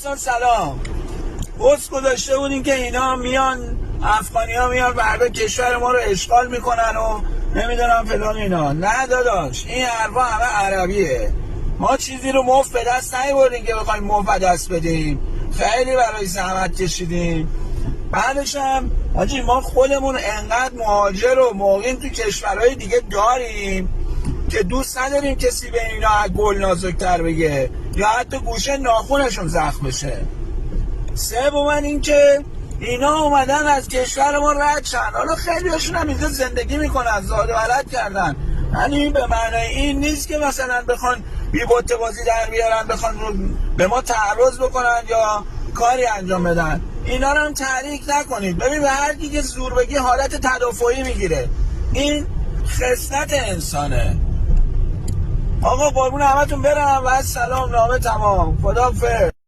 دوستان سلام. پست گذاشته بودین که اینا میان، افغانی ها میان برده کشور ما رو اشغال میکنن و نمیدونم فلان اینا. نه داداش، این حرفا همه عربیه. ما چیزی رو مفت به دست نیاوردیم که بخوایم مفت به دست بدیم. خیلی برای زحمت کشیدیم. بعدش هم حاجی ما خودمون انقدر مهاجر و مقیم تو کشورهای دیگه داریم که دوست نداریم کسی به اینا گل نازکتر بگه یا حتی گوشه ناخونشون زخم بشه. سوم این که اینا اومدن از کشور ما رد شن. حالا خیلی هاشون هم اینجا زندگی میکنن، زاد و ولد کردن. یعنی این به معنی این نیست که مثلا بخوان بی بوته بازی در بیارن، بخوان به ما تعرض بکنن یا کاری انجام بدن. اینا رو هم تحریک نکنید. ببین به هر کی که زور بگی حالت تدافعی میگیره. این خصلت انسانه. آقا قربون همتون برم و سلام، نامه تمام. خداحافظ.